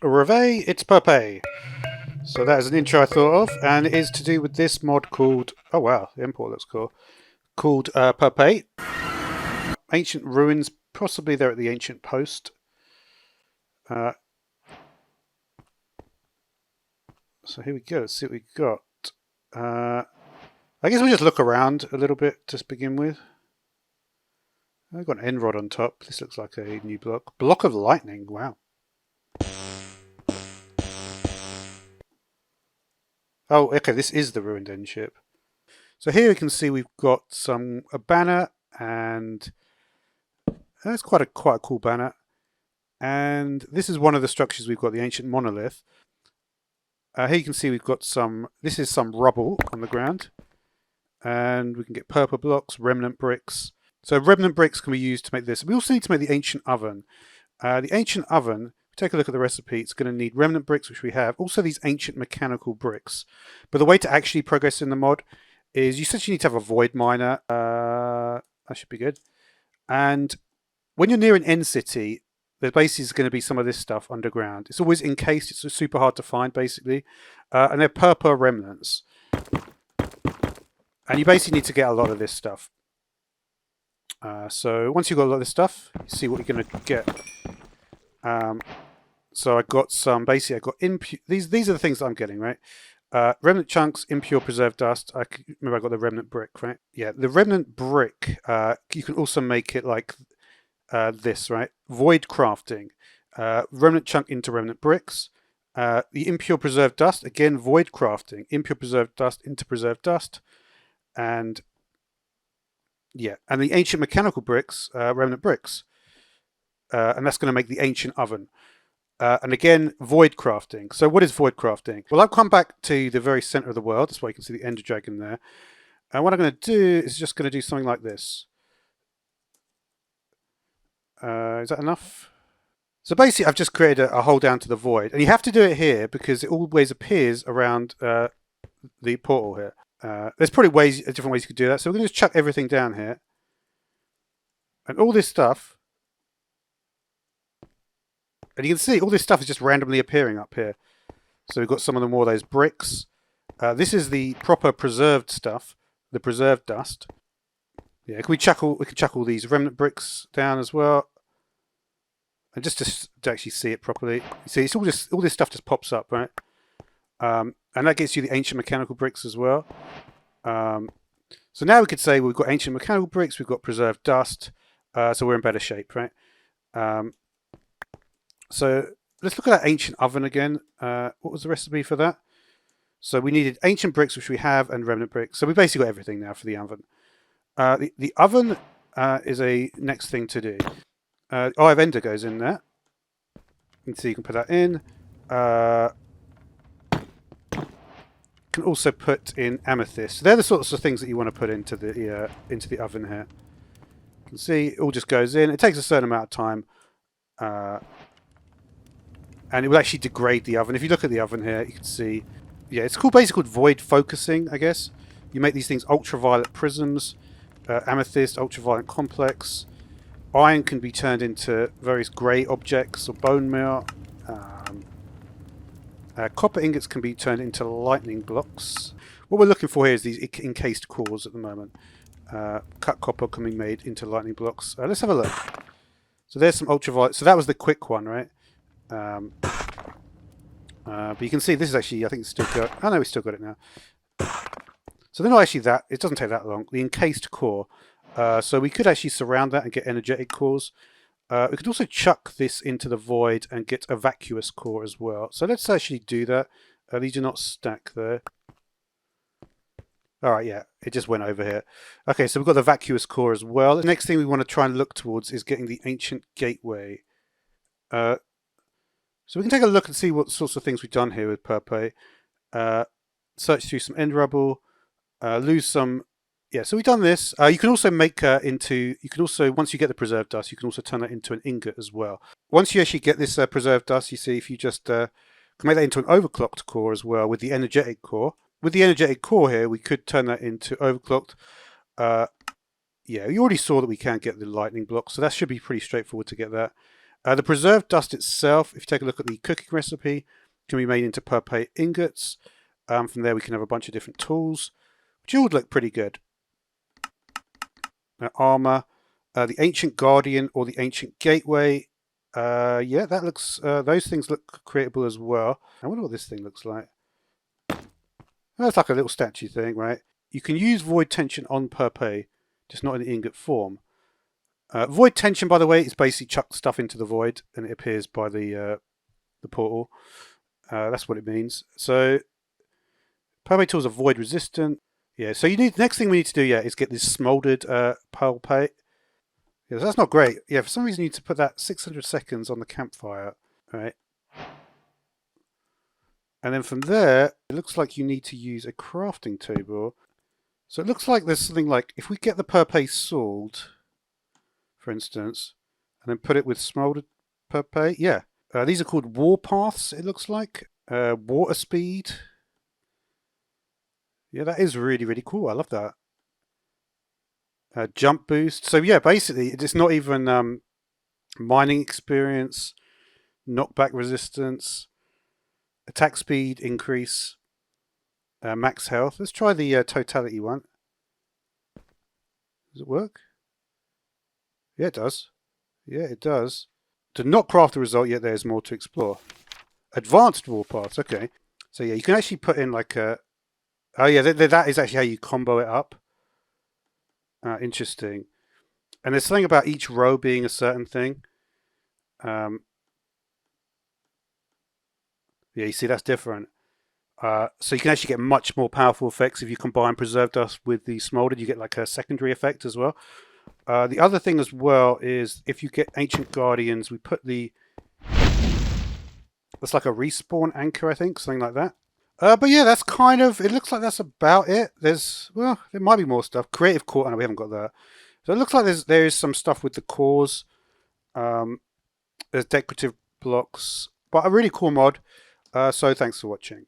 Reveille, it's Purpeille. So that is an intro I thought of, and it is to do with this mod called, oh wow, the import looks cool, called Purpeille. Ancient ruins, possibly they're at the ancient post. So here we go, let's see what we got. I guess we'll just look around a little bit to begin with. I've got an end rod on top. This looks like a new block. Block of lightning, wow. Oh, okay, this is the ruined end ship. So here you can see we've got a banner, and that's quite a cool banner. And this is one of the structures we've got, the ancient monolith. Here you can see we've got this is some rubble on the ground. And we can get purple blocks, remnant bricks. So remnant bricks can be used to make this. We also need to make the ancient oven. The ancient oven, take a look at the recipe, it's going to need remnant bricks, which we have. Also these ancient mechanical bricks. But the way to actually progress in the mod is you essentially need to have a void miner. That should be good. And when you're near an end city, there basically is going to be some of this stuff underground. It's always encased. It's super hard to find, basically. And they're purple remnants. And you basically need to get a lot of this stuff. So once you've got a lot of this stuff, you see what you're going to get. So I got basically I got these are the things that I'm getting, right? Remnant chunks, impure preserved dust. Remember I got the remnant brick, right? Yeah, the remnant brick, you can also make it like this, right? Void crafting. Remnant chunk into remnant bricks. The impure preserved dust, again, void crafting. Impure preserved dust into preserved dust. And yeah, and the ancient mechanical bricks, remnant bricks. And that's going to make the ancient oven. And again, void crafting. So what is void crafting? Well, I've come back to the very center of the world. That's why you can see the ender dragon there. And what I'm going to do is just going to do something like this. Is that enough? So basically, I've just created a hole down to the void. And you have to do it here because it always appears around the portal here. There's probably different ways you could do that. So we're going to just chuck everything down here. And all this stuff. And you can see all this stuff is just randomly appearing up here. So we've got some of the more of those bricks. This is the proper preserved stuff, the preserved dust. Yeah, we can chuck all these remnant bricks down as well. And just to actually see it properly. You see, it's all this stuff just pops up, right? And that gets you the ancient mechanical bricks as well. So now we could say we've got ancient mechanical bricks, we've got preserved dust, so we're in better shape, right? So let's look at that ancient oven again. What was the recipe for that? So we needed ancient bricks, which we have, and remnant bricks. So we basically got everything now for the oven. The oven is a next thing to do. Eye of Ender goes in there. And so you can put that in. Can also put in amethyst. So they're the sorts of things that you want to put into the oven here. You can see it all just goes in. It takes a certain amount of time. And it will actually degrade the oven. If you look at the oven here, you can see, yeah, it's basically called void focusing, I guess. You make these things ultraviolet prisms, amethyst, ultraviolet complex. Iron can be turned into various grey objects or bone meal. Copper ingots can be turned into lightning blocks. What we're looking for here is these encased cores at the moment. Cut copper can be made into lightning blocks. Let's have a look. So there's some ultraviolet. So that was the quick one, right? But you can see this is actually, I think it's still got, oh no, we still got it now. So they're not actually that, it doesn't take that long. The encased core. So we could actually surround that and get energetic cores. We could also chuck this into the void and get a vacuous core as well. So let's actually do that. These do not stack there. Alright, yeah, it just went over here. Okay, so we've got the vacuous core as well. The next thing we want to try and look towards is getting the ancient gateway. So we can take a look and see what sorts of things we've done here with Purpeille. Search through some end rubble. Lose some. Yeah, so we've done this. You can also make once you get the preserved dust, you can also turn that into an ingot as well. Once you actually get this preserved dust, you see if you just can make that into an overclocked core as well with the energetic core. With the energetic core here, we could turn that into overclocked. Yeah, you already saw that we can get the lightning block, so that should be pretty straightforward to get that. The preserved dust itself, if you take a look at the cooking recipe, can be made into Purpeille ingots. From there we can have a bunch of different tools, which all look pretty good. Armor, the Ancient Guardian or the Ancient Gateway. Yeah, that looks. Those things look creatable as well. I wonder what this thing looks like. Oh, it's like a little statue thing, right? You can use Void Tension on Purpeille, just not in the ingot form. Void Tension, by the way, is basically chuck stuff into the void and it appears by the portal. That's what it means. So Purpeille tools are void resistant. Yeah, so you need, next thing we need to do, yeah, is get this smoldered Purpeille. Yeah, so that's not great. Yeah, for some reason you need to put that 600 seconds on the campfire. Right. And then from there, it looks like you need to use a crafting table. So it looks like there's something like, if we get the Purpeille salt, for instance, and then put it with smoldered Purpeille, yeah. These are called warpaths, it looks like. Water speed. Yeah, that is really, really cool. I love that. Jump boost. So yeah, basically, it's not even mining experience, knockback resistance, attack speed increase, max health. Let's try the totality one. Does it work? Yeah, it does. Yeah, it does. To not craft the result yet, there's more to explore. Advanced warpaths. Okay. So yeah, you can actually put in like a... Oh yeah, that is actually how you combo it up. Interesting. And there's something about each row being a certain thing. Yeah, you see that's different. So you can actually get much more powerful effects if you combine preserved dust with the smoldered. You get like a secondary effect as well. The other thing as well is if you get Ancient Guardians, we put the... That's like a respawn anchor, I think, something like that. But yeah, that's kind of... It looks like that's about it. There's... Well, there might be more stuff. Creative core... No, we haven't got that. So it looks like there is some stuff with the cores. There's decorative blocks. But a really cool mod. So thanks for watching.